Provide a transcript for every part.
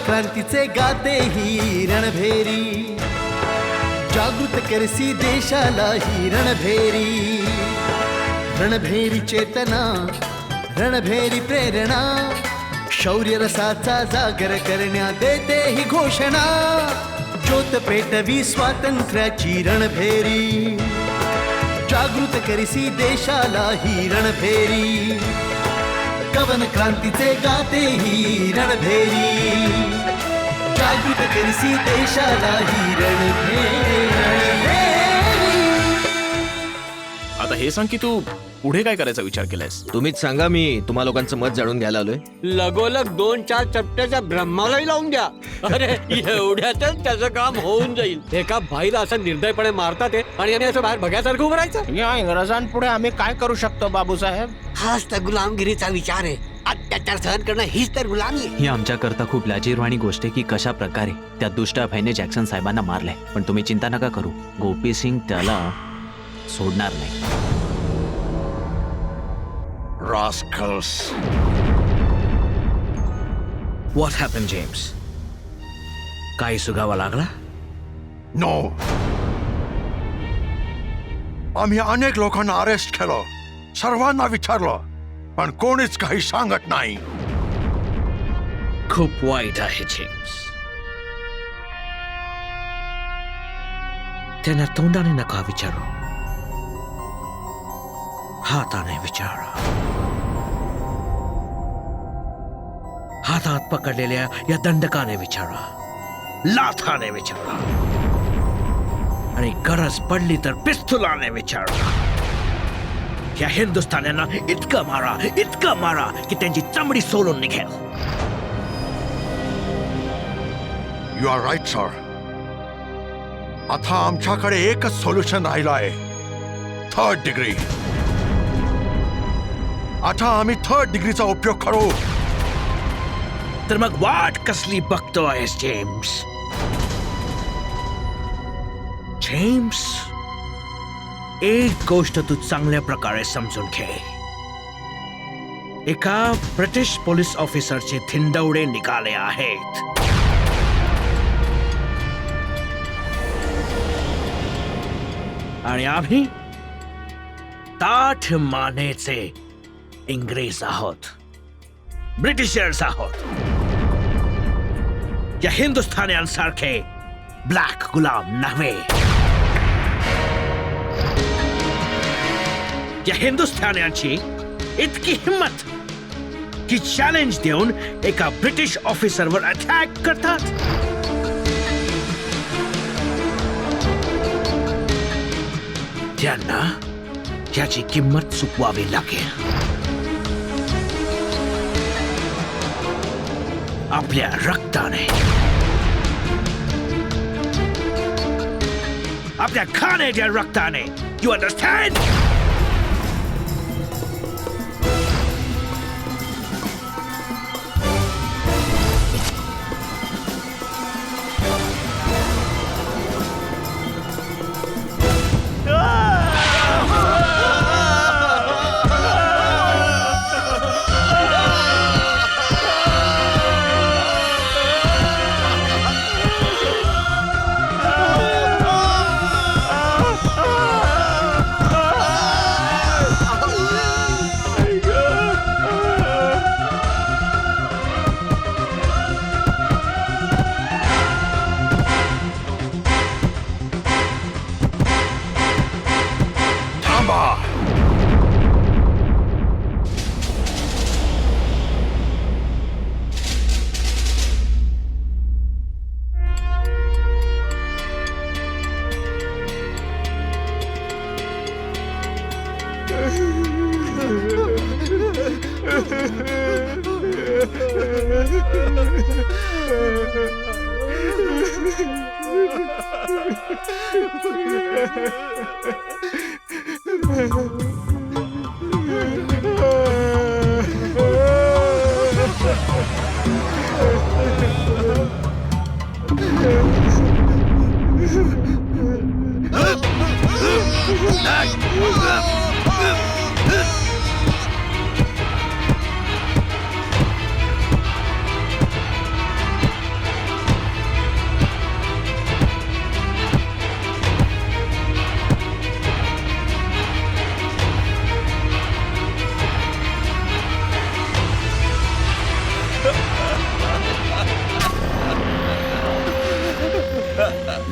क्रांतीचे गाते ही रणभेरी, जागृत करसी देशाला ही रणभेरी. रणभेरी चेतना, रणभेरी प्रेरणा, शौर्य रसाचा जागर करण्या देते ही घोषणा. ज्योत पेटवी स्वातंत्र्याची रणभेरी, जागृत करसी देशाला ही रणभेरी. कवन क्रांतीचे गाते ही रणभेरी, जागृत करसी देशाला ही रणभेरी. आता हे सांग की तू पुढे काय करायचा विचार केलायस? तुम्हीच सांगा, मी तुम्हा लोकांचं मत जाणून घ्यायला आलोय. लगोलग 2-4 चपट्याच्या ब्रह्मालाही लावून द्या. अरे एवढ्यातच त्याचं काम होऊन जाईल. एका भाईला असं निर्दयपणे मारतात ते, आणि याने असं बाहेर बघ्यासारखं उभं राहायचं. या इंग्रजांपुढे आम्ही काय करू शकतो बाबूसाहेब? हाच तर गुलामगिरीचा विचार आहे. अत्याचार सहन करणं हीच तर गुलामी आहे. ही आमच्याकरता खूप लाजीरवाणी गोष्ट आहे की कशा प्रकारे त्या दुष्ट अभयने जॅक्सन साहेबांना मारलंय. पण तुम्ही चिंता नका करू, गोपी सिंग त्याला सोडणार नाही. Rascals. What happened, James? काही सुगावा लागला? No. आम्ही अनेक लोकांना अरेस्ट केलं, सर्वांना विचारलं, पण कोणीच काही सांगत नाही. खूप वाईट आहे जेम्स. त्यांना तोंडाने नका विचारू, हाताने विचारा. हातात पकडलेल्या या दंडकाने विचारा, लाथाने विचारा, आणि गरज पडली तर पिस्तुलाने विचारा. या हिंदुस्थान्यांना इतकं मारा की त्यांची चमडी सोलून निघेल. You are right sir. आता आमच्याकडे एकच सोल्युशन राहिलं आहे, 3rd डिग्री. आता आम्ही 3rd डिग्रीचा उपयोग करू. तर मग वाट कसली बघतो आहेस जेम्स? जेम्स, एक गोष्ट तू चांगल्या प्रकारे समजून घे. एका ब्रिटिश पोलीस ऑफिसरचे थिंडवडे निघाले आहेत. आणि आम्ही ताठ मानेचे इंग्रज आहोत, ब्रिटिशर्स आहोत. या हिंदुस्थान्यांसारखे ब्लॅक गुलाम नव्हे. या हिंदुस्थान्यांची इतकी हिम्मत की चॅलेंज देऊन एका ब्रिटिश ऑफिसरवर अटॅक करतात. त्यांना याची किंमत चुकवावी लागेल. आपल्या रक्ताने, आपल्या खाण्याच्या रक्ताने. You understand?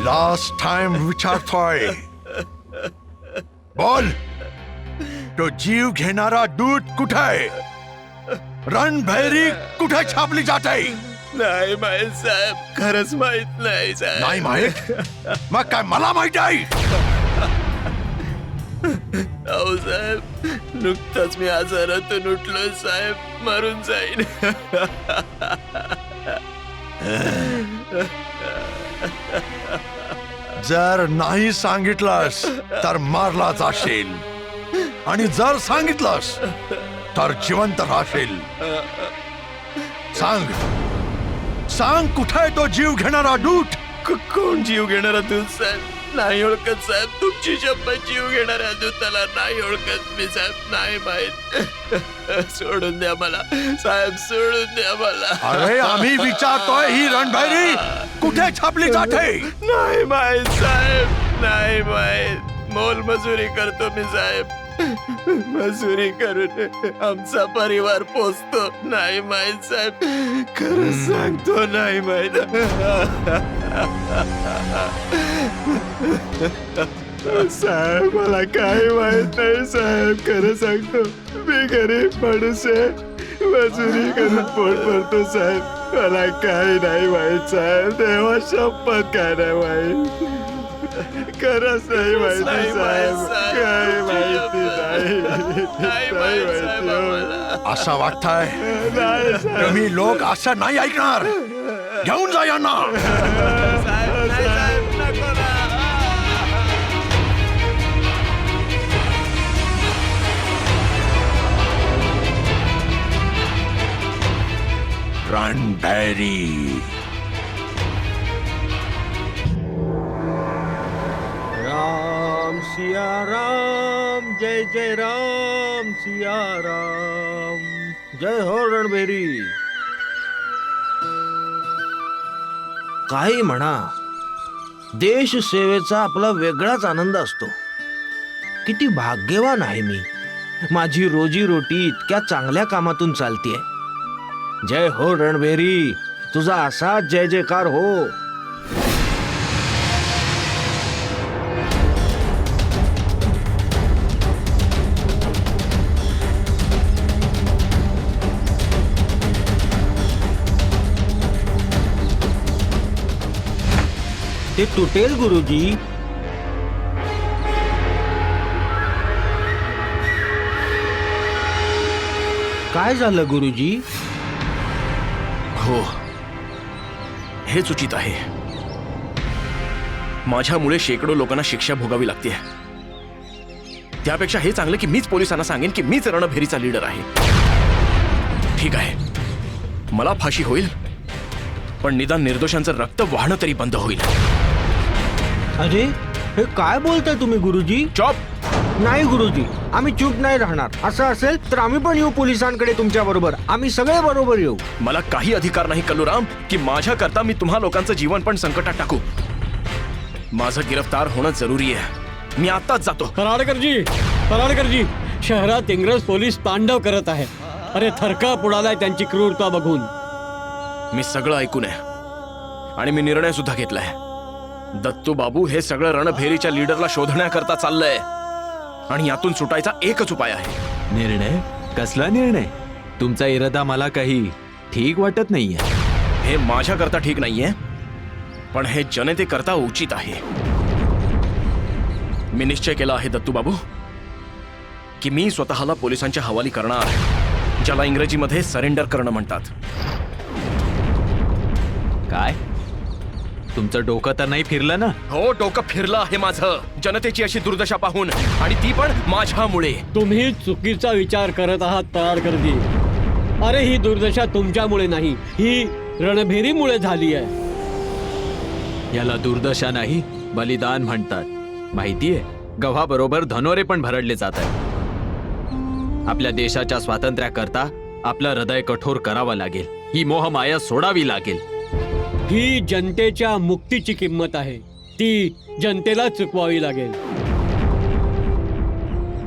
लास्ट टाइम विचारतोय, बोल, तो जीव घेणारा दूत कुठे? रणभैरी कुठे छापली जाते? नाही माहित साहेब, खरंच माहित नाही साहेब. नाही माहित? मग काय मला माहिती आहे? अहो साहेब, नुकताच मी आजारातून उठलोय साहेब, मरून जाईन. जर नाही सांगितलंस तर मारला जाशील, आणि जर सांगितलंस तर जिवंत राहशील. सांग, सांग, कुठे तो जीव घेणारा दूत? कोण जीव घेणारा दूत साहेब? नाही ओळखत साहेब, तुमची शपथ, जीव घेणाऱ्या दूताला नाही ओळखत मी साहेब, नाही माहित. सोडून द्या मला साहेब, सोडून द्या मला. अरे आम्ही विचारतोय, ही रणभैरी कुठे छापली जाते? नाही माहित साहेब, नाही माहित. मोलमजुरी करतो मी साहेब, मजुरी करून आमचा परिवार पोचतो. नाही माहित साहेब, खरंच सांगतो, नाही माहित. साहेब मला काय माहित नाही साहेब, खरं सांगतो. मी गरीब माणूस आहे, मजुरी करून पोट भरतो साहेब. मला काय नाही माहित साहेब, देवा शपथ काय नाही माहित. खरंच नाही माहिती साहेब, काय माहिती नाही माहिती. असं वाटतंय तुम्ही लोक असं नाही ऐकणार. घेऊन जा यांना. रणभैरी. राम सिया राम, जय जय राम सिया राम. जय हो रणभैरी. काही म्हणा, देश सेवेचा आपला वेगळाच आनंद असतो. किती भाग्यवान आहे मी, माझी रोजी रोटी इतक्या चांगल्या कामातून चालतीये. जय हो रणभैरी, तुझा असाच जय जयकार हो. ते तुटेल गुरुजी. काय झालं गुरुजी? हो, हेच उचित आहे. माझ्यामुळे शेकडो लोकांना शिक्षा भोगावी लागते. त्यापेक्षा हे चांगलं की मीच पोलिसांना सांगेन की मीच रणभेरीचा लीडर आहे. ठीक आहे, मला फाशी होईल, पण निदान निर्दोषांचं रक्त वाहणं तरी बंद होईल. अरे हे काय बोलताय तुम्ही गुरुजी? चॉप. नाही गुरुजी, आम्ही चूप नाही राहणार. असं असेल तर आम्ही पण येऊ पोलिसांकडे तुमच्या बरोबर. आम्ही सगळे बरोबर येऊ. मला काही अधिकार नाही कल्लूराम की माझ्या करता मी तुम्हा लोकांचं जीवन पण संकटात टाकू. माझं गिरफ्तार होणं जरुरी आहे. मी आताच जातो. पराडकरजी, शहरात इंग्रज पोलीस तांडव करत आहेत. अरे थरकाप उडालाय त्यांची क्रूरता बघून. मी सगळं ऐकून आहे आणि मी निर्णय सुद्धा घेतलाय. दत्तू बाबू हे सगळं रणभेरीच्या लीडरला शोधण्याकरता चाललंय आणि यातून सुटायचा एकच उपाय आहे. निर्णय? कसला निर्णय? तुमचा इरादा मला काही ठीक वाटत नाहीये. हे माझ्याकरता ठीक नाहीये, पण हे जनतेकरता उचित आहे. मी निश्चय केला आहे दत्तू बाबू की मी स्वतःला पोलिसांच्या हवाली करणार ज्याला इंग्रजीमध्ये सरेंडर करणं म्हणतात. काय तुमचं डोकं तर नाही फिरलं ना? हो, डोकं फिरलं आहे माझं जनतेची अशी दुर्दशा पाहून, आणि ती पण माझ्यामुळे. तुम्ही चुकीचा विचार करत आहात पराडकरजी. अरे ही दुर्दशा तुमच्यामुळे नाही, ही रणभेरीमुळे झाली आहे. याला दुर्दशा नाही, बलिदान म्हणतात. माहितीये, गव्हाबरोबर धनोरे पण भरडले जात आहेत. आपल्या देशाच्या स्वातंत्र्याकरता आपलं हृदय कठोर करावं लागेल. ही मोहमाया सोडावी लागेल. ही जनतेच्या मुक्तीची किंमत आहे, ती जनतेला चुकवावी लागेल.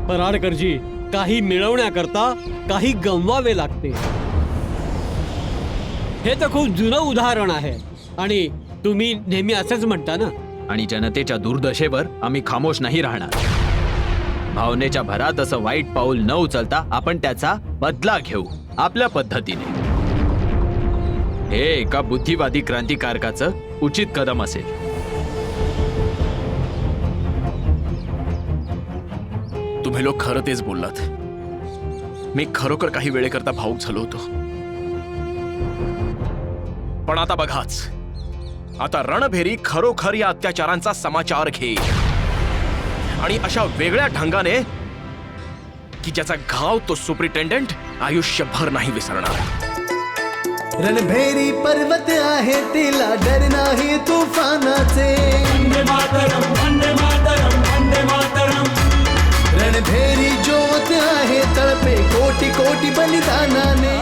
पराडकरजी, काही मिळवण्याकरता काही गमवावे लागते. हे तर खूप जुनं उदाहरण आहे, आणि तुम्ही नेहमी असंच म्हणता ना. आणि जनतेच्या दुर्दशेवर आम्ही खामोश नाही राहणार. भावनेच्या भरात असं वाईट पाऊल न उचलता आपण त्याचा बदला घेऊ आपल्या पद्धतीने. हे एका बुद्धिवादी क्रांतिकारकाचं उचित कदम असेल. तुम्ही लोक खरं तेच बोललात. मी खरोखर काही वेळेकरता भावुक झालो होतो. पण आता बघाच, आता रणभेरी खरोखर या अत्याचारांचा समाचार घेईल, आणि अशा वेगळ्या ढंगाने की ज्याचा घाव तो सुपरिटेंडेंट आयुष्यभर नाही विसरणार. रणभेरी पर्वत आहे, तिला डर नाही तुफानाचे. रणभेरी ज्योत आहे, तळपे कोटी कोटी बलिदानाने.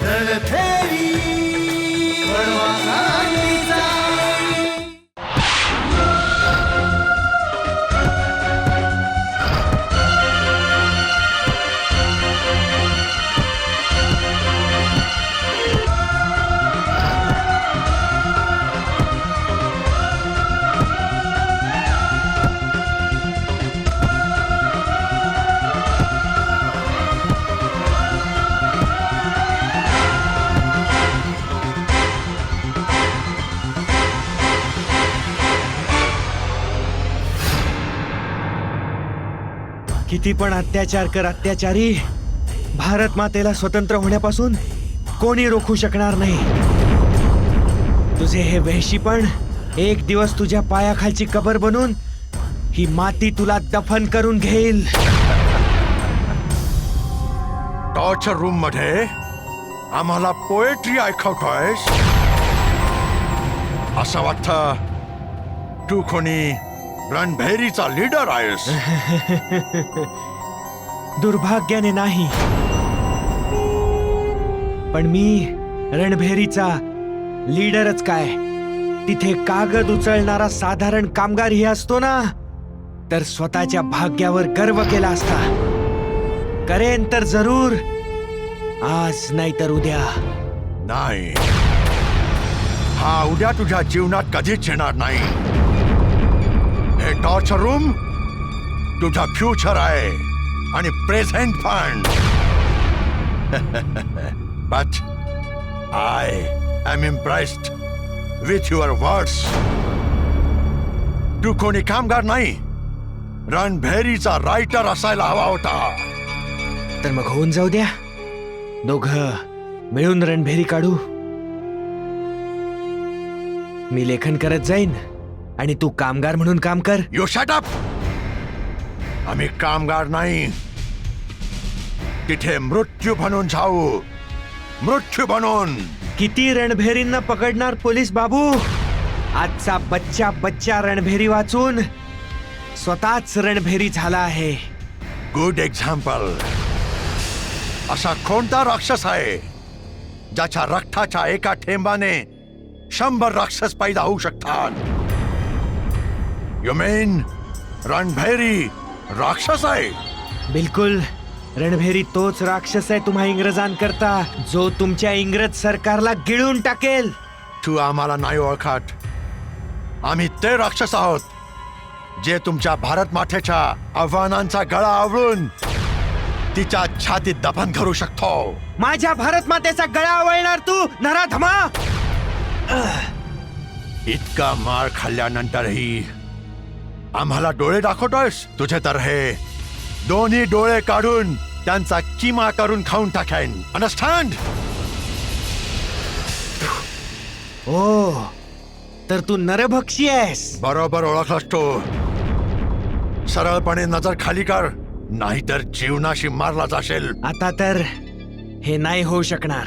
रणभेरी वळवाचा. किती पण अत्याचार कर अत्याचारी, भारत मातेला स्वतंत्र होण्यापासून कोणी रोखू शकणार नाही. तुझे हे वेशीपण एक दिवस तुझ्या पायाखालची कबर बनून ही माती तुला दफन करून घेईल. टॉर्चर रूम मध्ये आम्हाला पोएट्री ऐकवतोयस? असं वाटतं तू कोणी रणभेरीचा लीडर आहेस. दुर्भाग्याने नाही, पण मी रणभेरीचा लीडरच काय, तिथे कागद उचलणारा साधारण कामगार ही असतो ना, तर स्वतःच्या भाग्यावर गर्व केला असता. करेन तर जरूर, आज नाही तर उद्या. नाही, हा उद्या तुझ्या जीवनात कधीच येणार नाही. हे टॉर्चर रूम तुझा फ्युचर आहे आणि प्रेझेंट पण. But I am impressed with your words. तू कोणी कामगार नाही, रणभेरीचा रायटर असायला हवा होता. तर मग होऊन जाऊ द्या, दोघं मिळून रणभेरी काढू. मी लेखन करत जाईन आणि तू कामगार म्हणून काम कर. You shut up. आम्ही कामगार नाही, तिथे मृत्यू बनून जाऊ, मृत्यू बनून. किती रणभेरींना पकडणार पोलीस बाबू? आजचा बच्चा बच्चा रणभेरी वाचून स्वतःच रणभेरी झाला आहे. Good example. असा कोणता राक्षस आहे ज्याच्या रक्ताच्या एका थेंबाने 100 राक्षस पैदा होऊ शकतात? यू मीन रणभेरी राक्षस आहे? बिलकुल, रणभेरी तोच राक्षस आहे तुम्हा इंग्रजांकरता, जो तुमच्या इंग्रज सरकारला गिळून टाकेल. तू आम्हाला नाही ओळखत. आम्ही ते राक्षस आहोत जे तुमच्या भारत मातेच्या आव्हानांचा गळा आवळून तिच्या छातीत दफन करू शकतो. माझ्या भारत मातेचा गळा आवळणार तू नराधमा. इतका मार खाल्ल्यानंतरही आम्हाला डोळे दाखवतोयस. तुझे तर हे दोन्ही डोळे काढून त्यांचा किमा करून खाऊन टाकेन. अंडरस्टँड? ओ तर तू नरभक्षी आहेस. बरोबर ओळखलास तू. सरळपणे नजर खाली कर, नाहीतर जीवनाशी मारला जाशील. आता तर हे नाही होऊ शकणार,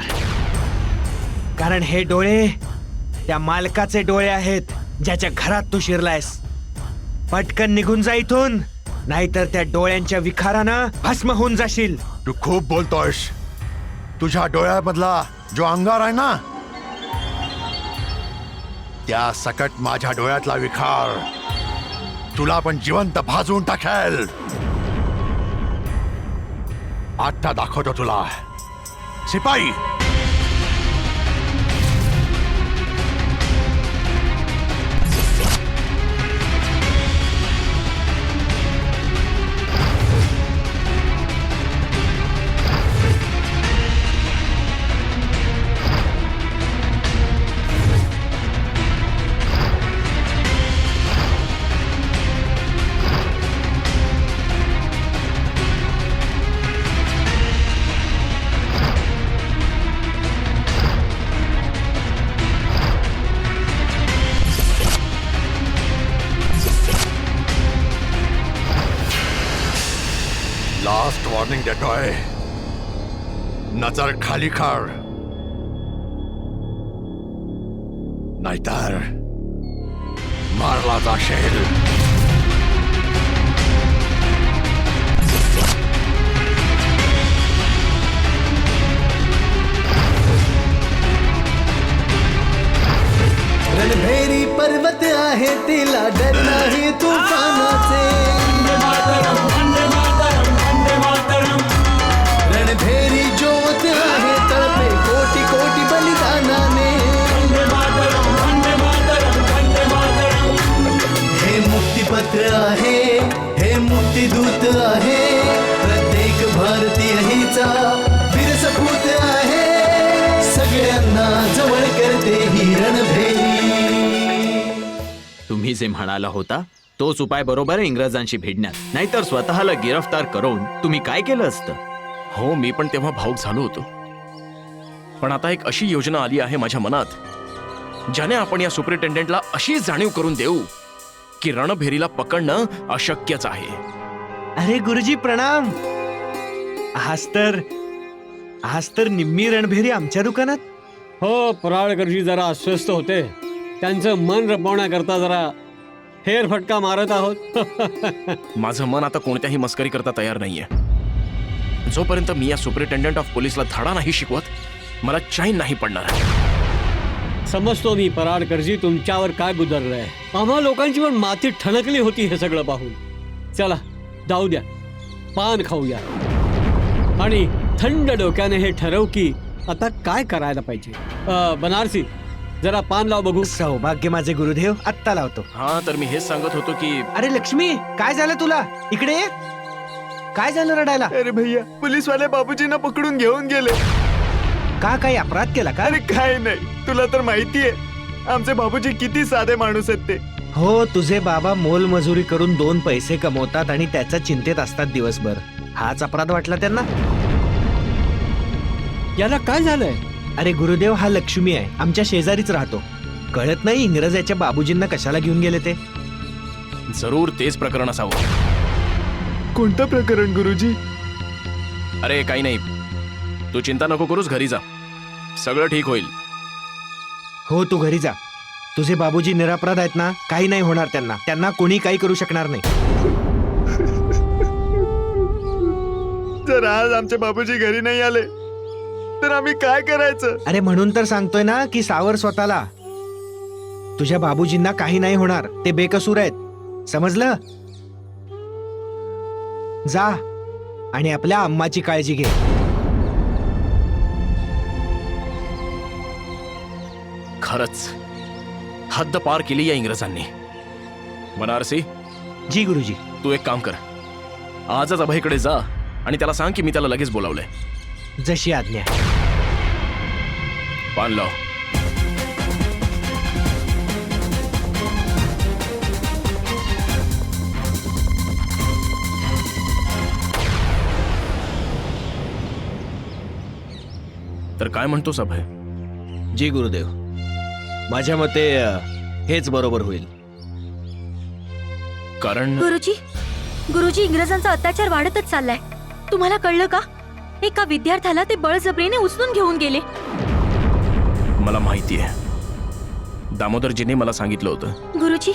कारण हे डोळे त्या मालकाचे डोळे आहेत ज्याच्या घरात तू शिरलायस. पटकन निघून जा इथून, नाहीतर त्या डोळ्यांच्या विखारानं भस्म होऊन जाशील. तू खूप बोलतोयस. तुझ्या डोळ्यामधला जो अंगार आहे ना, त्या सकट माझ्या डोळ्यातला विखार तुला पण जिवंत भाजून टाकेल. आता दाखवतो तुला. शिपाई, लास्ट वॉर्निंग देतोय. नजर खाली कर, नाहीतर मारला जाशील. रणभेरी पर्वत आहे तिला डर नाही तुफानाचे. रणभेरी ज्योत आहे तळपे कोटी कोटी बलिदानाने. हे मुक्तिपत्र आहे, हे मुक्तिदूत आहे, प्रत्येक भारतीय हिचा वीरसपूत आहे. सगळ्यांना जवळ करते ही रणभेरी. तुम्ही जे म्हणाला होता तोच उपाय बरोबर आहे इंग्रजांशी भिडण्यात. नाहीतर स्वतःला गिरफ्तार करून तुम्ही काय केलं असतं? हो, मी पण तेव्हा भाऊक झालो होतो. पण आता एक अशी योजना आली आहे माझ्या मनात, ज्याने आपण या सुपरिटेंडेंटला अशी जाणीव करून देऊ की रणभेरीला पकडणं अशक्यच आहे. अरे गुरुजी प्रणाम. आज तर निम्मी रणभेरी आमच्या दुकानात. हो, पराळकरजी जरा अस्वस्थ होते. त्यांचं मन रमवण्याकरता जरा फेरफटका मारत आहोत. माझं मन आता कोणत्याही मस्करी करता तयार नाहीये. जोपर्यंत मी या सुपरिटेंडंट ऑफ पोलीसला धडा नाही शिकवत, मला चैन नाही पडणार. समजतो मी पराळकरजी तुमच्यावर काय गुदरलंय. आम्हा लोकांची पण माती ठणकली होती हे सगळं पाहून. चला जाऊ द्या, पान खाऊया आणि थंड डोक्याने हे ठरवू की आता काय करायला पाहिजे. बनारसी, जरा पान लाव बघू. सौभाग्य माझे गुरुदेव, आत्ता लावतो. हा, तर मी हेच सांगत होतो की अरे लक्ष्मी, काय झालं तुला? इकडे ये. काय झालं रडायला? अरे भैया, पोलीसवाले बाबूजींना पकडून घेऊन गेले. का काही अपराध केला का? अरे काय नाही, तुला तर माहितीये आमचे बाबूजी किती साधे माणूस आहेत ते. हो, तुझे बाबा मोलमजुरी करून 2 पैसे कमवतात आणि त्याच्या चिंतेत असतात दिवसभर. हाच अपराध वाटला त्यांना? याला काय झालंय? अरे गुरुदेव, हा लक्ष्मी आहे, आमच्या शेजारीच राहतो. कळत नाही इंग्रजाच्या बाबूजींना कशाला घेऊन गेले ते. जरूर तेच प्रकरण असावं. कोणतं प्रकरण गुरुजी? अरे काही नाही, तू चिंता नको करूस, घरी जा, सगळं ठीक होईल. हो, तू घरी जा. तुझे बाबूजी निरपराध आहेत ना, काही नाही होणार त्यांना. त्यांना कोणी काही करू शकणार नाही. जर आज आमचे बाबूजी घरी नाही आले तर आम्ही काय करायचं? अरे म्हणून तर सांगतोय ना की सावर स्वतःला. तुझ्या बाबूजींना काही नाही होणार, ते बेकसूर आहेत, समजलं? जा आणि आपल्या अम्माची काळजी घे. खरंच हद्द पार केली या इंग्रजांनी. बनारसी, जी गुरुजी. तू एक काम कर, आजच अभयकडे जा आणि त्याला सांग की मी त्याला लगेच बोलावलंय. जशी आज्ञा. पान लाव. तर काय म्हणतोस अभय? जी गुरुदेव, माझ्या मते हेच बरोबर होईल. कारण गुरुजी इंग्रजांचा अत्याचार वाढतच चाललाय. तुम्हाला कळलं का? एका विद्यार्थ्याला ते बळजबरीने उचलून घेऊन गेले. मला माहितीये, दामोदरजीने मला सांगितलं होतं. गुरुजी,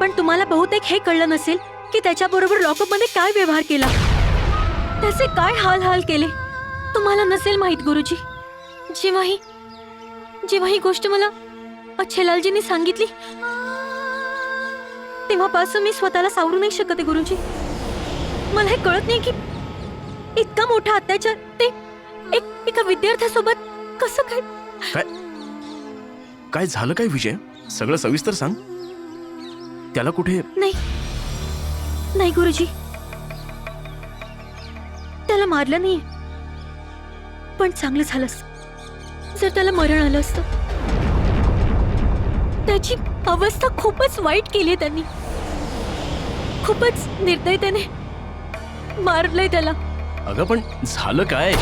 पण तुम्हाला बहुतेक हे कळलं नसेल की त्याच्याबरोबर लॉकअप मध्ये काय व्यवहार केला, त्याचे काय हाल केले. तुम्हाला नसेल माहित गुरुजी. जेव्हा ही गोष्ट मला अच्छेलालजींनी सांगितली तेव्हापासून मी स्वतःला सावरू नाही शकते गुरुजी. मला हे कळत नाही की इतका मोठा अत्याचार ते एका विद्यार्थ्यासोबत कसं काय. काय झालं काय विजय? सगळं सविस्तर सांग. त्याला कुठे? नाही गुरुजी, त्याला मारलं नाही, पण चांगलं झालं जर त्याला मरण आलं असतं. त्याची अवस्था खूपच वाईट केली त्यांनी. खूपच निर्दयतेने मारलंय त्याला. अगं पण झालं काय?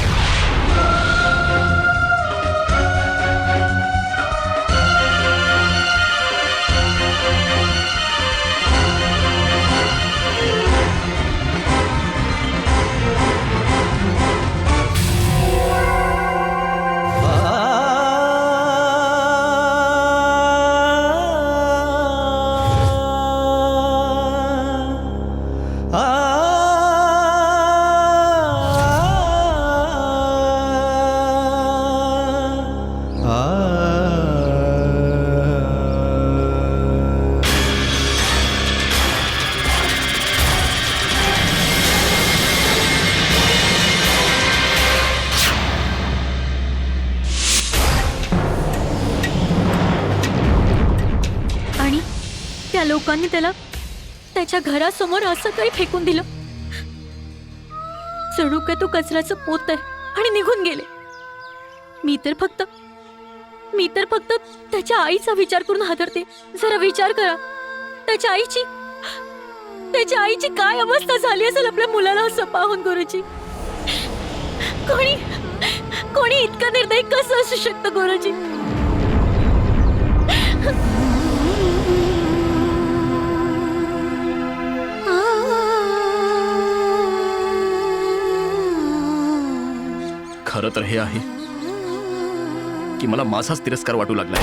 त्या लोकांनी त्याला त्याच्या घरासमोर असं काही फेकून दिलं जणू काय तो कचऱ्याचं पोत आहे आणि निघून गेले. मी तर फक्त त्याच्या आईचा विचार करून हादरते. जरा विचार करा, त्याच्या आईची काय अवस्था झाली असेल आपल्या मुलाला असं पाहून. गुरुजी, कोणी इतकं निर्दयी कसं असू शकतं गुरुजी? खरं तर हे आहे की मला माझाच तिरस्कार वाटू लागलाय.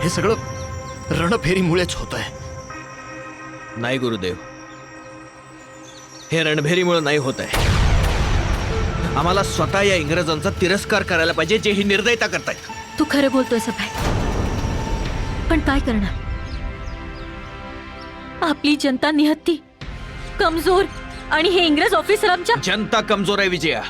हे सगळं रणफेरीमुळेच होत आहे. नाही गुरुदेव, हे रणभेरीमुळे नाही होत आहे. आम्हाला स्वतः या इंग्रजांचा तिरस्कार करायला पाहिजे जे ही निर्दयता करतायत. तू खरं बोलतोय अभय, पण काय करणार? आपली जनता निहत्ती, कमजोर आणि हे इंग्रज ऑफिसर आमच्या. जनता कमजोर आहे विजया,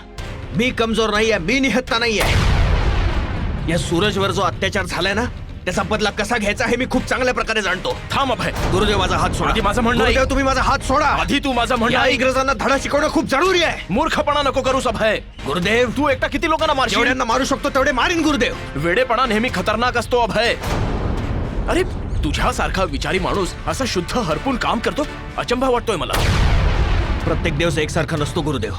मी कमजोर नाही आहे, मी निहत्ता नाही आहे. या सूरजवर जो अत्याचार झालाय ना, त्याचा बदला कसा घ्यायचा हे मी खूप चांगल्या प्रकारे जाणतो. थांब अभय. गुरुदेव, माझा हात सोडा. आधी माझं म्हणणं गुरुदेव, ऐक. तुम्ही माझा हात सोडा. आधी तू माझं म्हणणं या ऐक. इंग्रजांना धडा शिकवणं खूप जरुरी आहे. मूर्खपणा नको करूस अभय. गुरुदेव, तू एकटा किती लोकांना मारशील? जेवढ्यांना मारू शकतो तेवढे मारीन गुरुदेव. वेडेपणा नेहमी खतरनाक असतो अभय. अरे तुझ्यासारखा विचारी माणूस असं शुद्ध हरपून काम करतो, अचंबा वाटतोय मला. प्रत्येक दिवस एकसारखा नसतो गुरुदेव,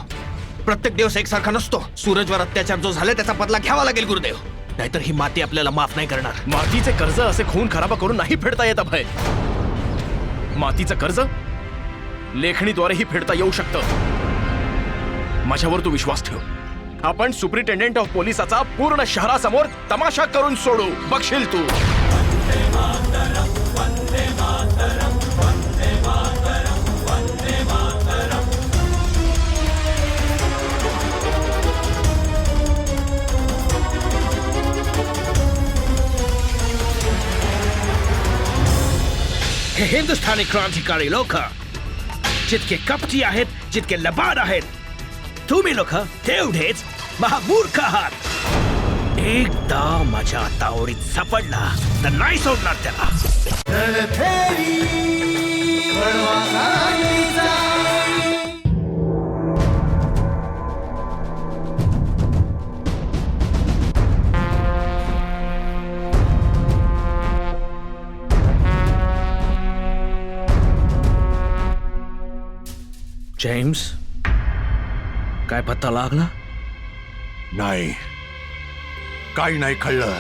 प्रत्येक दिवस एकसारखा नसतो. सूरजवर अत्याचार जो झाला त्याचा बदला घ्यावा लागेल गुरुदेव, नाहीतर ही माती आपल्याला माफ नाही करणार. मातीचे कर्ज असे खून खराबा करून नाही फेडता येत अभय. मातीचं कर्ज लेखणीद्वारेही फेडता येऊ शकतं. माझ्यावर तू विश्वास ठेव. आपण सुप्रिटेंडेंट ऑफ पोलिसाचा पूर्ण शहरासमोर तमाशा करून सोडू, बघशील तू. हे हिंदुस्थानी क्रांतिकारी लोक जितके कपटी आहेत, जितके लबाड आहेत, तुम्ही लोक तेवढेच महामूर्ख आहात. एकदा माझ्या तावडीत सापडला तर नाही सोडणार त्याला. रणफेरी, वळवा गाडीचा. जेम्स काय पत्ता लागला? नाही, काही नाही कळलं.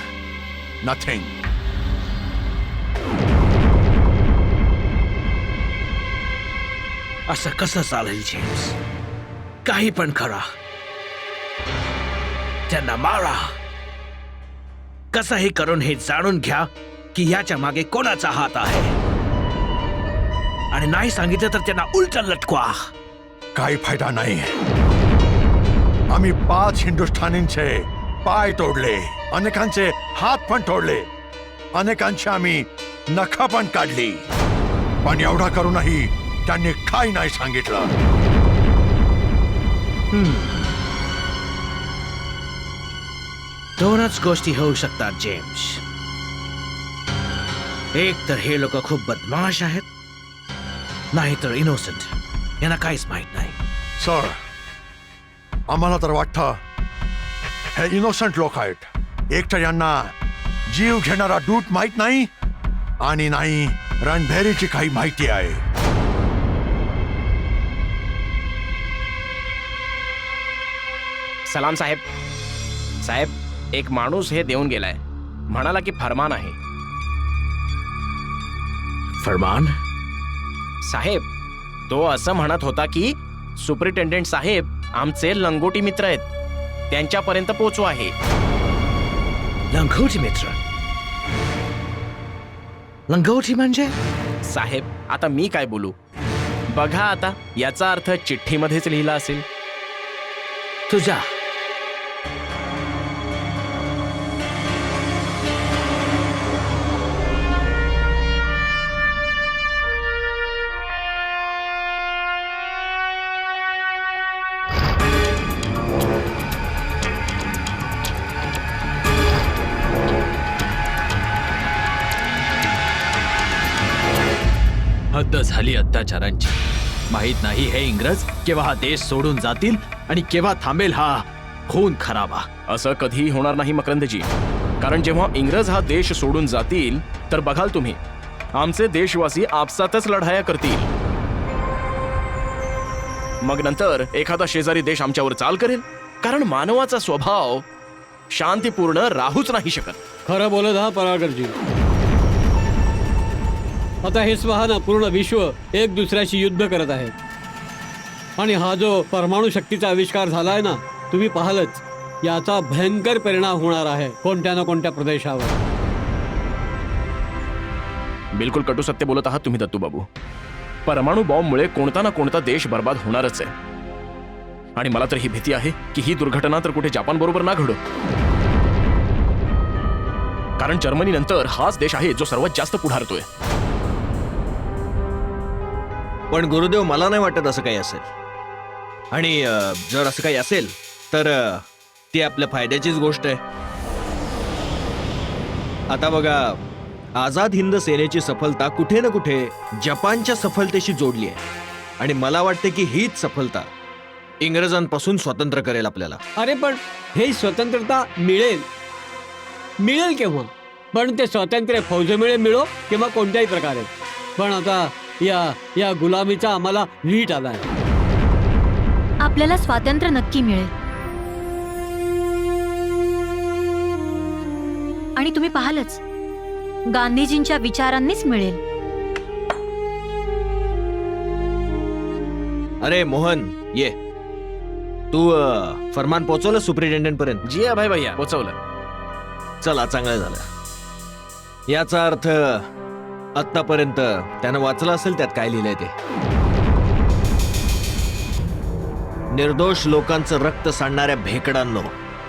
नथिंग. असं कसं चालेल जेम्स? काही पण करा, त्यांना मारा. कसंही करून हे जाणून घ्या की याच्या मागे कोणाचा हात आहे, आणि नाही सांगितलं तर त्यांना उलट लटकवा. काही फायदा नाही. आम्ही 5 हिंदुस्थानींचे पाय तोडले, अनेकांचे हात पण तोडले, अनेकांची आम्ही नखा पण काढली, पण एवढा करूनही त्यांनी काही नाही सांगितलं. दोनच गोष्टी होऊ शकतात जेम्स. एक तर हे लोक खूप बदमाश आहेत, नाहीतर इनोसेंट, यांना काहीच माहित नाही. सर, आम्हाला तर वाटतं हे इनोसंट लोक आहेत. एक तर यांना जीव घेणारा दूत माहित नाही, आणि नाही रणभेरीची काही माहिती आहे. सलाम साहेब. साहेब, एक माणूस हे देऊन गेलाय, म्हणाला की फरमान आहे. फरमान? साहेब, तो असं म्हणत होता की सुपरिटेंडेंट साहेब आमचे लंगोटी मित्र आहेत, त्यांच्यापर्यंत पोचू आहे. लंगोटी मित्र? लंगोटी म्हणजे? साहेब, आता मी काय बोलू? बघा आता, याचा अर्थ चिठ्ठीमध्येच लिहिला असेल. तुझा हद्द झाली अत्याचारांची. माहित नाही हे इंग्रज केव्हा हा देश सोडून जातील आणि केव्हा थांबेल हा खून खराबा. असं कधीही होणार नाही मकरंदजी, कारण जेव्हा इंग्रज हा देश सोडून जातील तर बघाल तुम्ही, आमचे देशवासी आपसातच लढाया करतील. मग नंतर एखादा शेजारी देश आमच्यावर चाल करेल, कारण मानवाचा स्वभाव शांतीपूर्ण राहूच नाही शकत. खरं बोलत हा परागरजी. आता हे पहा ना, पूर्ण विश्व एक दुसऱ्याशी युद्ध करत आहे, आणि हा जो परमाणु शक्तीचा आविष्कार झालाय ना, तुम्ही पाहालच, याचा भयंकर परिणाम होणार आहे कोणत्या ना कोणत्या प्रदेशावर. बिलकुल कटू सत्य बोलत आहात तुम्ही दत्तूबाबू. परमाणु बॉम्बमुळे कोणता ना कोणता देश बर्बाद होणारच आहे, आणि मला तर ही भीती आहे की ही दुर्घटना तर कुठे जपान बरोबर ना घडो, कारण जर्मनी नंतर हाच देश आहे जो सर्वात जास्त पुढारतोय. पण गुरुदेव, मला नाही वाटत असं काही असेल. आणि जर असं काही असेल तर ती आपल्या फायद्याचीच गोष्ट आहे. आता बघा, आझाद हिंद सेनेची सफलता कुठे ना कुठे जपानच्या सफलतेशी जोडली आहे, आणि मला वाटते की हीच सफलता इंग्रजांपासून स्वतंत्र करेल आपल्याला. अरे पण हे स्वतंत्रता मिळेल केव्हा? पण ते स्वातंत्र्य फौजेमुळे मिळो किंवा कोणत्याही प्रकारे, पण आता या गुलामीचा आम्हाला वीट आलाय. आपल्याला स्वातंत्र्य नक्की मिळेल, आणि तुम्ही पाहालच, गांधीजींच्या विचारांनीच मिळेल. अरे मोहन, ये. तू फरमान पोहोचवलं सुपरिटेंडेंट पर्यंत? जी अभय भैया, पोचवलं. चला, चांगलं झालं. याचा अर्थ आतापर्यंत त्यानं वाचलं असेल त्यात काय लिहिलंय ते. निर्दोष लोकांचं रक्त सांडणाऱ्या भेकडांनो,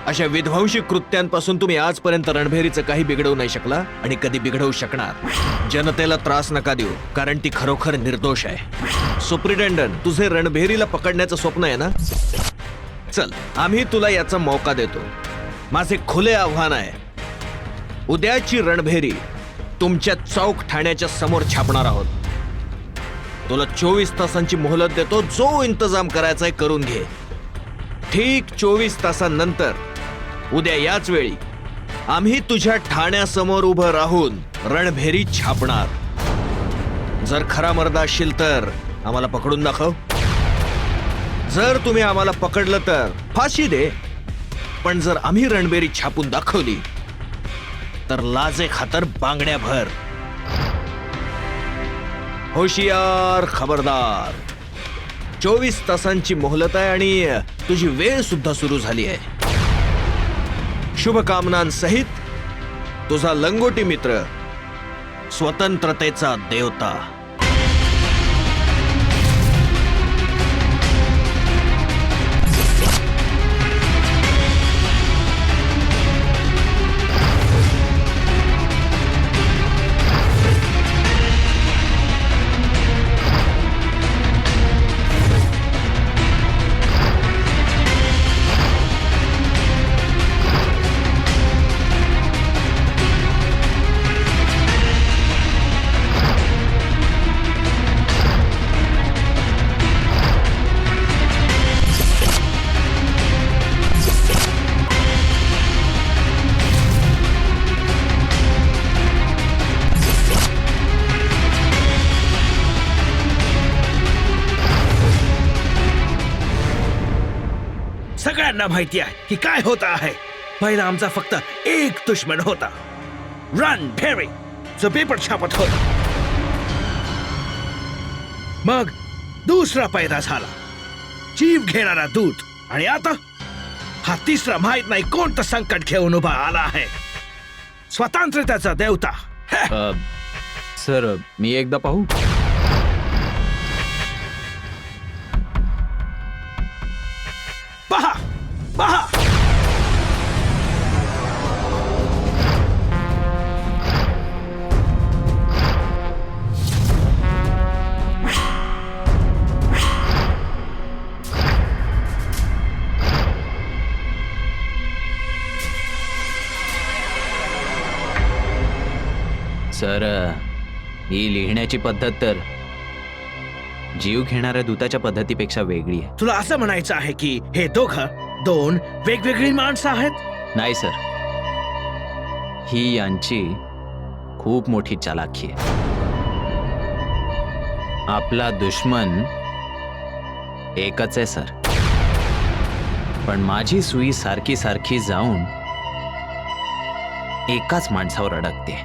अशा विध्वंसी कृत्यांपासून तुम्ही आजपर्यंत रणभेरीचं काही बिघडवू नाही शकला, आणि कधी बिघडवू शकणार. जनतेला त्रास नका देऊ, कारण ती खरोखर निर्दोष आहे. सुपरिटेंडंट, तुझे रणभेरीला पकडण्याचं स्वप्न आहे ना? चल, आम्ही तुला याचा मौका देतो. माझे खुले आव्हान आहे, उद्याची रणभेरी तुमच्या चौक ठाण्याच्या समोर छापणार आहोत. तुला 24 तासांची मोहलत देतो. जो इंतजाम करायचा आहे करून घे. ठीक 24 तासांनंतर उद्या याच वेळी आम्ही तुझ्या ठाण्यासमोर उभं राहून रणभेरी छापणार. जर खरा मर्द असशील तर आम्हाला पकडून दाखव. जर तुम्ही आम्हाला पकडलं तर फाशी दे, पण जर आम्ही रणबेरी छापून दाखवली तर लाजे खातर बांगड्या भर. होशियार, खबरदार. 24 तासांची मोहलत आहे आणि तुझी वेळ सुद्धा सुरू झाली आहे. शुभकामनांसहित तुझा लंगोटी मित्र, स्वतंत्रतेचा देवता. सगळ्यांना माहिती आहे की काय होत आहे. पहिला आमचा फक्त एक दुश्मन होता, रणभेरी, जो पेपर छापत होता. मग दुसरा पैदा झाला, जीव घेणारा दूत. आणि आता हा तिसरा माहित नाही कोणतं संकट घेऊन उभा आला आहे, स्वतंत्रतेचा देवता. सर, मी एकदा पाहू? पहा पहा. सर, ही लिहिण्याची पद्धत तर जीव घेणाऱ्या दूताच्या पद्धतीपेक्षा वेगळी आहे. तुला असं म्हणायचं आहे की हे दोन वेगवेगळी माणसं आहेत? नाही सर, ही यांची खूप मोठी चालाखी आहे. आपला दुश्मन एकच आहे सर, पण माझी सुई सारखी सारखी जाऊन एकाच माणसावर अडकते.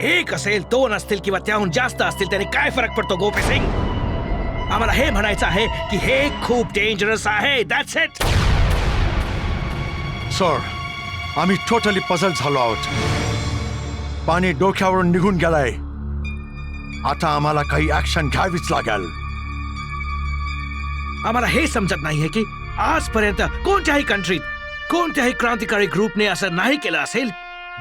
एक असेल, दोन असतील किंवा त्याहून जास्त असतील, त्याने काय फरक पडतो गोपी सिंग? आम्हाला हे म्हणायचं आहे की हे खूप डेंजरस आहे. That's it. सर, आम्ही टोटली पझल झालो आहोत. पाणी डोक्यावरून निघून गेलाय. आता आम्हाला काही ऍक्शन घ्यावीच लागेल. आम्हाला हे समजत नाहीये की आजपर्यंत कोणत्याही कंट्रीत कोणत्याही क्रांतिकारी ग्रुपने असं नाही केलं असेल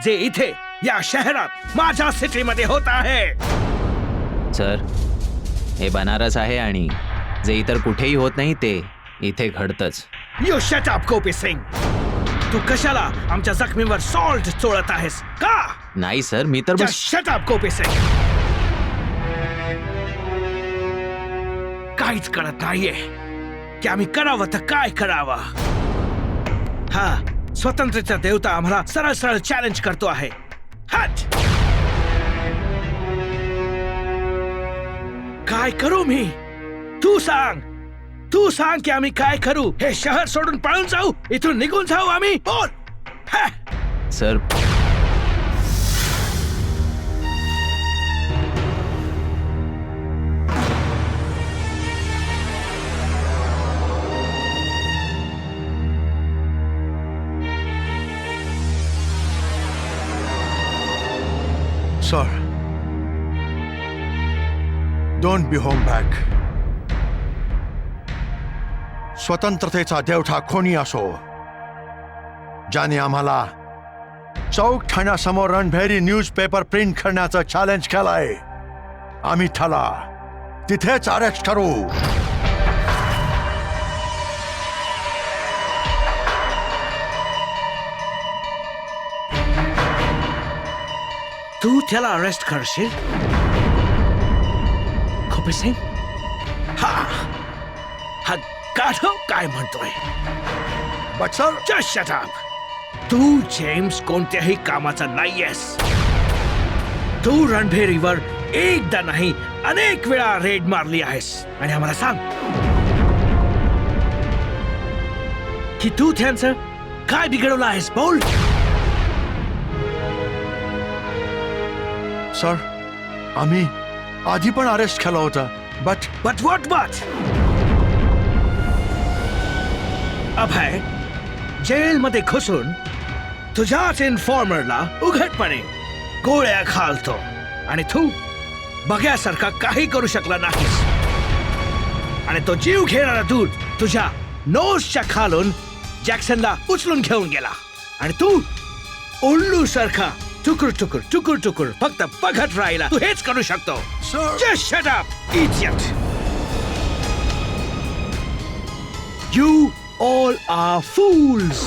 जे इथे या शहरात माझ्या सिटीमध्ये होत आहे. सर, हे बनारस आहे आणि जे इतर कुठेही होत नाही ते इथे घडतंच. यू शट अप गोपी सिंग. तू कशाला आमच्या जखमीवर सॉल्ट चोळत आहेस का? नाही सर, मी तर बस. शट अप गोपी सिंग. काहीच कळत नाहीये की आम्ही करावं तर काय करावं. हा स्वतंत्रतेचा देवता आम्हाला सरळ सरळ चॅलेंज करतो आहे. हट. काय करू मी? तू सांग की आम्ही काय करू? हे शहर सोडून पळून जाऊ? इथून निघून जाऊ आम्ही? बोल. Sir, Sir, don't be home back. स्वतंत्रतेचा देवता कोणी असो, ज्याने आम्हाला चौक ठाण्यासमोर रणभेरी न्यूजपेपर प्रिंट करण्याचं चॅलेंज केलंय, आम्ही त्याला तिथेच अरेस्ट करू. तू त्याला अरेस्ट करशील गोपी सिंग? हा गाढव काय म्हणतोय? But sir, Just shut up. Tu James कोणत्याही कामाचा नाहीयेस. तू रणभेरीवर एकदा नाही अनेक वेळा रेड मारली आहेस. आणि आम्हाला सांग, की तू त्यांचं काय बिघडवलं आहेस बोल. सर आम्ही आधी पण अरेस्ट केला होता बट बट अभय जेलमध्ये घुसून तुझ्याच इन्फॉर्मरला उघडपणे गोळ्या घालतो आणि तू बघ्यासारखा काही करू शकला नाहीस. आणि तो जीव घेणारा दूध तुझ्या नोजच्या खालून जॅक्सनला उचलून घेऊन गेला आणि तू उल्लू सारखा टुकुर टुकुर टुकुर टुकुर फक्त बघत राहिला. तू हेच करू शकतो. Sir Just shut up, idiot! You all are fools!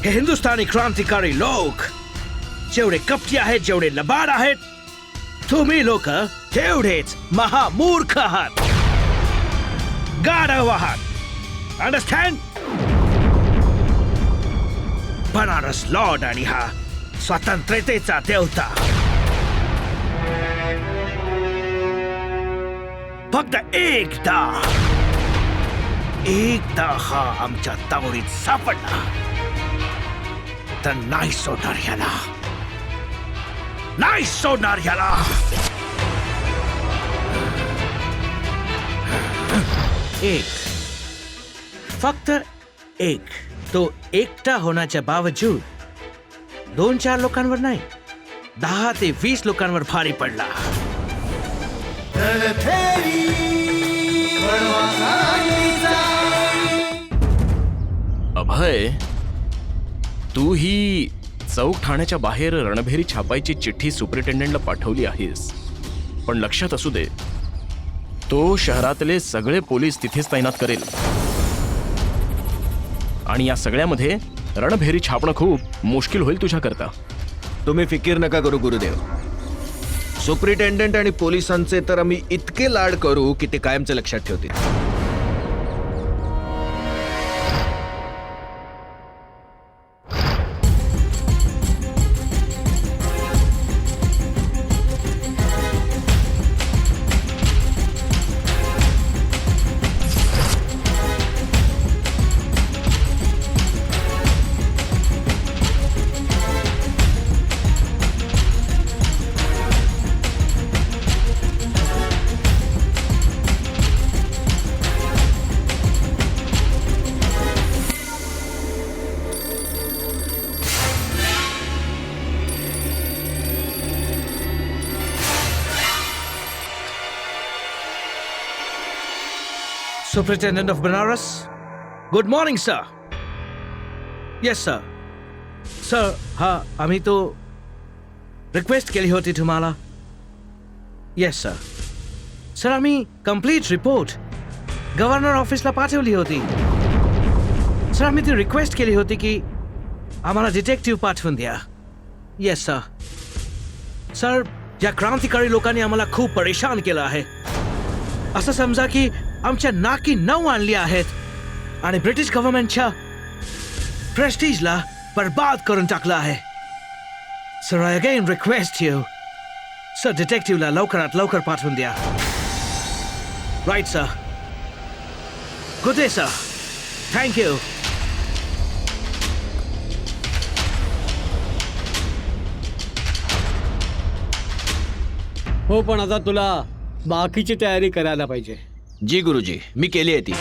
हे हिंदुस्थानी क्रांतिकारी लोक जेवढे कपटी आहेत, जेवढे लबाड आहेत, तुम्ही लोक तेवढेच महामूर्ख आहात, गाढव आहात. अंडरस्टँड? बनारस लॉर्ड आणि हा स्वातंत्र्यतेचा देवता फक्त एकदा हा आमच्या तावडीत सापडला तर नाही सोडणार ह्याला. फक्त एक. तो एकटा होण्याच्या बावजूद 2-4 लोकांवर नाही, 10 ते 20 लोकांवर भारी पडला. अभय, तू ही चौक ठाण्याच्या बाहेर रणभेरी छापायची चिठ्ठी सुपरिटेंडेंटला पाठवली आहेस, पण लक्षात असू दे, तो शहरातले सगळे पोलीस तिथेच तैनात करेल आणि या सगळ्यामध्ये रणभेरी छापणं खूप मुश्किल होईल तुझ्याकरता. तुम्ही फिकीर नका करू गुरुदेव. सुपरिटेंडंट आणि पोलिसांचे तर आम्ही इतके लाड करू की ते कायमचे लक्षात ठेवतील. Superintendent of Benares, good morning, sir. Yes, sir. Sir, हा आम्ही तो रिक्वेस्ट केली होती तुम्हाला. Yes, sir. सर आम्ही कंप्लीट रिपोर्ट गव्हर्नर ऑफिसला पाठवली होती. सर आम्ही ती रिक्वेस्ट केली होती की आम्हाला डिटेक्टिव्ह पाठवून द्या. Yes sir. सर या क्रांतिकारी लोकांनी आम्हाला खूप परेशान केलं आहे. असं समजा की आमच्या नाकी नऊ आणली आहेत आणि ब्रिटिश गव्हर्नमेंटच्या प्रेस्टिजला बर्बाद करून टाकलं आहे. Sir I again request you, sir डिटेक्टिव्हला लवकरात लवकर पाठवून द्या. Right sir. Good day sir. Thank you. हो, पण आता तुला बाकीची तयारी करायला पाहिजे. जी गुरुजी, मी केली आहे ती.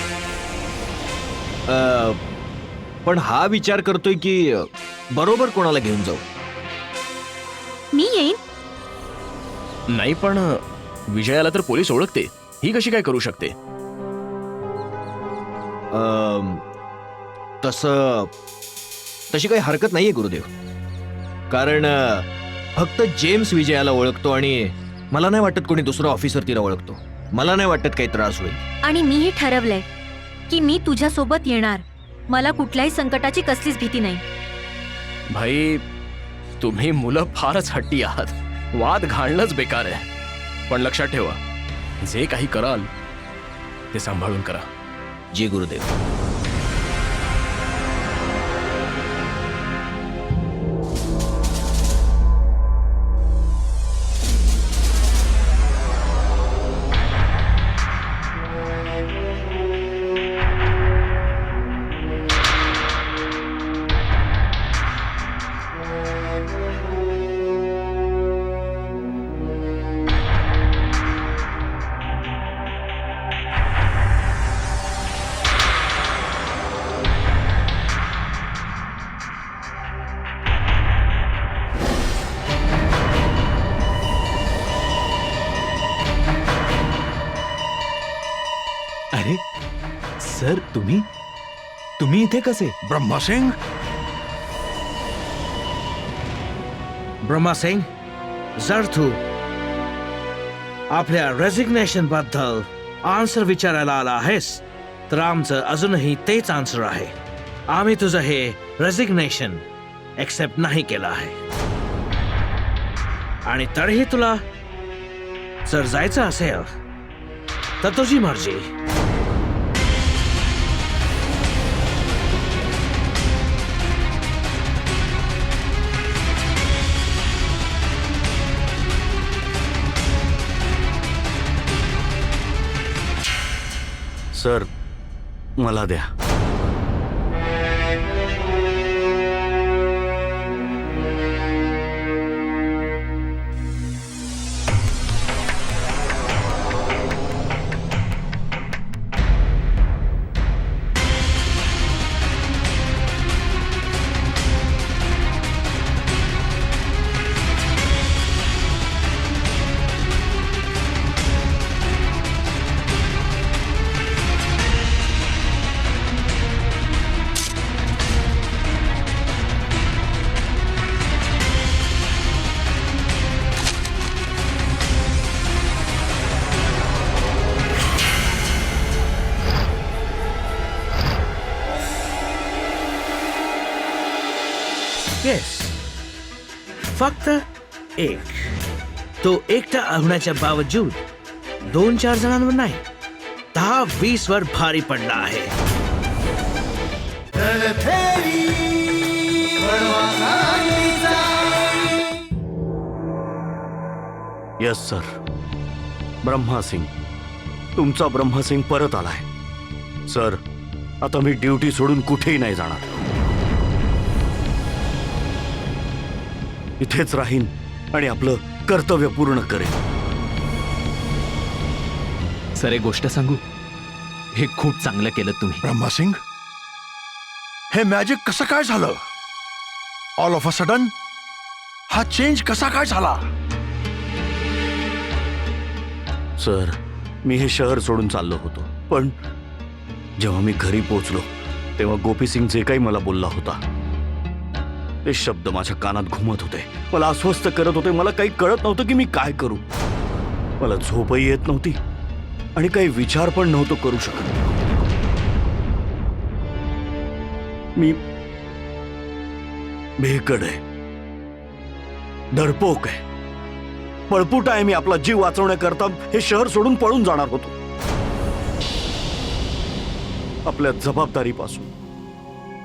पण हा विचार करतोय की बरोबर कोणाला घेऊन जाऊ. मी येईन. नाही, पण विजयाला तर पोलीस ओळखते, ही कशी काय करू शकते? तशी काही हरकत नाहीये गुरुदेव, कारण फक्त जेम्स विजयाला ओळखतो आणि मला नाही वाटत कोणी दुसरा ऑफिसर तिला ओळखतो. मला नाही वाटत काही त्रास होईल. आणि मीही ठरवलंय की मी तुझ्या सोबत येणार. मला कुठल्याही संकटाची कसलीच भीती नाही. भाई, तुम्ही मुलं फारच हट्टी आहात. वाद घालणंच बेकार आहे. पण लक्षात ठेवा, जे काही कराल ते सांभाळून करा. जी गुरुदेव. अरे सर, तुम्ही इथे कसे? ब्रह्मसिंग, ब्रह्मा सिंग, जर तू आपल्या रेझिग्नेशन बद्दल आन्सर विचारायला आला आहेस तर आमचं अजूनही तेच आन्सर आहे. आम्ही तुझं हे रेझिग्नेशन एक्सेप्ट नाही केलं आहे. आणि तरीही तुला जर जायचं असेल तर तुझी मर्जी. सर, मला द्या. येस, फक्त एक. तो एकटा होण्याच्या बावजूद 2-4 जणांवर नाही, 10-20 वर भारी पडला आहे. Yes sir. ब्रह्मासिंग, तुमचा ब्रह्मसिंग परत आलाय. सर, आता मी ड्युटी सोडून कुठेही नाही जाणार. इथेच राहीन आणि आपलं कर्तव्य पूर्ण करेन. सर, एक गोष्ट सांगू, हे खूप चांगलं केलं तुम्ही. ब्रह्मसिंग, हे मॅजिक कसं काय झालं? ऑल ऑफ अ सडन हा चेंज कसा काय झाला? सर, मी हे शहर सोडून चाललो होतो, पण जेव्हा मी घरी पोहोचलो तेव्हा गोपी सिंग जे काही मला बोलला होता ते शब्द माझ्या कानात घुमत होते, मला अस्वस्थ करत होते. मला काही कळत नव्हतं की मी काय करू. मला झोपही येत नव्हती आणि काही विचार पण नव्हतो करू शकत. मी भेकड आहे, डरपोक आहे, पळपुट आहे. मी आपला जीव वाचवण्याकरता हे शहर सोडून पळून जाणार होतो. आपल्या जबाबदारीपासून,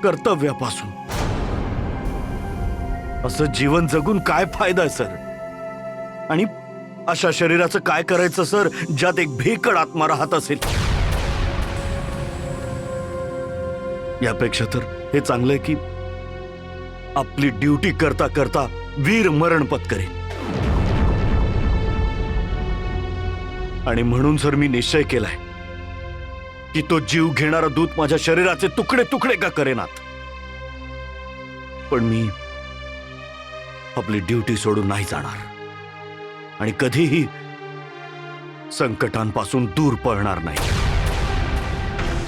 कर्तव्यापासून. असं जीवन जगून काय फायदा आहे सर? आणि अशा शरीराचं काय करायचं सर, ज्यात एक भेकड आत्मा राहत असेल? यापेक्षा तर हे चांगलंय की आपली ड्युटी करता करता वीर मरण पत्करेन. आणि म्हणून सर मी निश्चय केलाय की तो जीव घेणारा दूत माझ्या शरीराचे तुकडे तुकडे का करेनात, पण मी आपली ड्युटी सोडून नाही जाणार आणि कधीही संकटांपासून दूर पळणार नाही.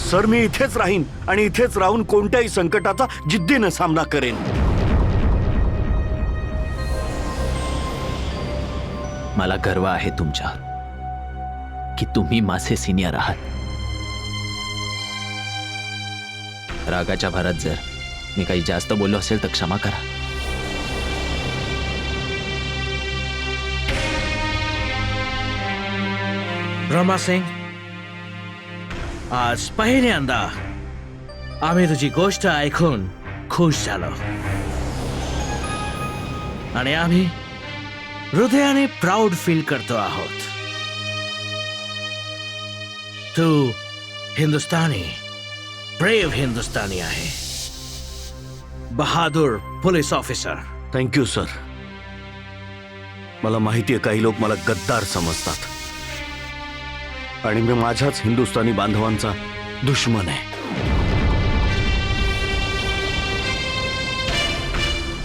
सर, मी इथेच राहीन आणि इथेच राहून कोणत्याही संकटाचा जिद्दीने सामना करेन. मला गर्व आहे तुमच्यावर की तुम्ही माझे सिनियर आहात. रागाच्या भरात जर मी काही जास्त बोललो असेल तर क्षमा करा. ब्रह्मा सिंग, आज पहिल्यांदा आम्ही तुझी गोष्ट ऐकून खुश झालो आणि आम्ही हृदयाने प्राऊड फील करतो आहोत. तू हिंदुस्तानी, ब्रेव हिंदुस्तानी आहे, Bahadur police officer. Thank you sir. मला माहिती आहे काही लोक मला गद्दार समजतात आणि मी माझ्याच हिंदुस्थानी बांधवांचा दुश्मन आहे.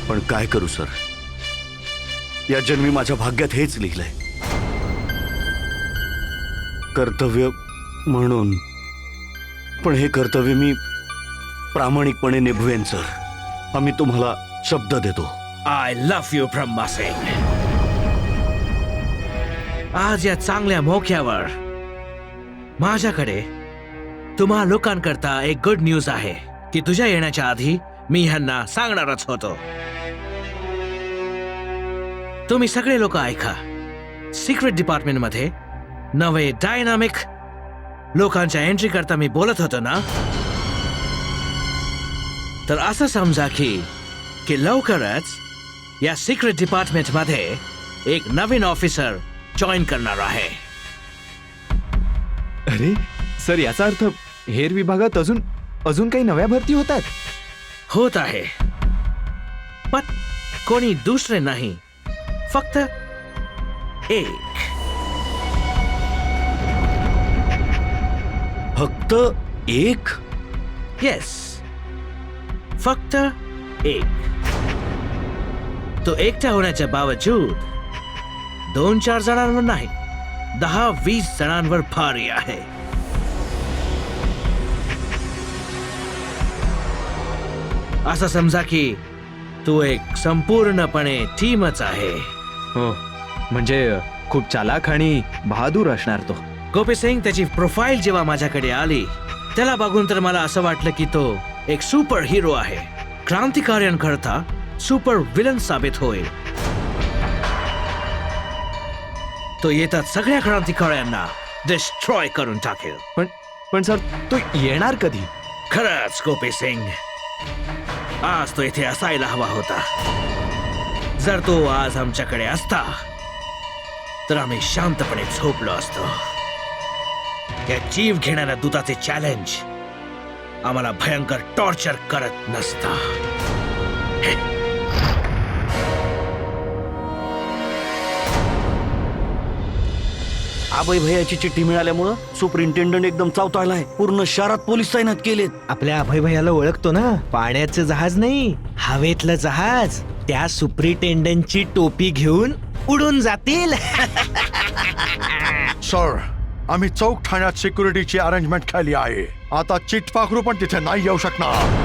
पण काय करू सर, या जन्मी माझ्या भाग्यात हेच लिहिलंय. कर्तव्य म्हणून पण हे कर्तव्य मी प्रामाणिकपणे निभवेन सर. आम्ही तुम्हाला शब्द देतो. I love you Brahma Singh. आज या चांगल्या मोक्यावर माझ्याकडे तुम्हा लोकांकरता एक गुड न्यूज आहे की तुझ्या येण्याच्या आधी मी ह्यांना सांगणारच होतो. तुम्ही सगळे लोक ऐका. सिक्रेट डिपार्टमेंट मध्ये नवे डायनामिक लोकांच्या एंट्री करता मी बोलत होतो ना, तर असं समजा की लवकरच या सिक्रेट डिपार्टमेंट मध्ये एक नवीन ऑफिसर जॉईन करणार आहे. अरे सर, याचा अर्थ हेर विभागात अजून काही नव्या भरती होतात? होत आहे, पण कोणी दुसरे नाही, फक्त एक. फक्त एक? येस, फक्त एक. तो एकटा होण्याच्या बावजूद 2-4 जणांवर नाही, 10-20 जणांवर भारी आहे. असं समजा की तू एक संपूर्णपणे टीमच आहे. हो, म्हणजे खूप चालाक आणि बहादूर असणार तो. गोपी सिंग त्याची प्रोफाईल जेव्हा माझ्याकडे आली त्याला बघून तर मला असं वाटलं की तो एक सुपर हिरो आहे, क्रांतिकार्यांकरता सुपर विलन साबित होईल. तो येतात सगळ्या क्रांतिकार्यांना डिस्ट्रॉय करून टाकेल. पण सर, तो येणार कधी? खरंच गोपी सिंग, आज तो इथे असायला हवा होता. जर तो आज आमच्याकडे असता तर आम्ही शांतपणे झोपलो असतो. या जीव घेणाऱ्या दूताचे चॅलेंज आम्हाला भयंकर टॉर्चर करत नसता. अभय भैयाची चिठ्ठी मिळाल्यामुळं सुपरिंटेंडंट एकदम चावताळलाय. पूर्ण शहरात पोलीस तैनात केलेत. आपल्या अभय भैयाला ओळखतो ना, पाण्याचं जहाज नाही, हवेतलं जहाज. त्या सुप्रिटेंडंटची टोपी घेऊन उडून जातील. सर, आम्ही चौक ठाण्यात सिक्युरिटीची अरेंजमेंट केली आहे. आता चिटपाखरू पण तिथे नाही येऊ शकणार.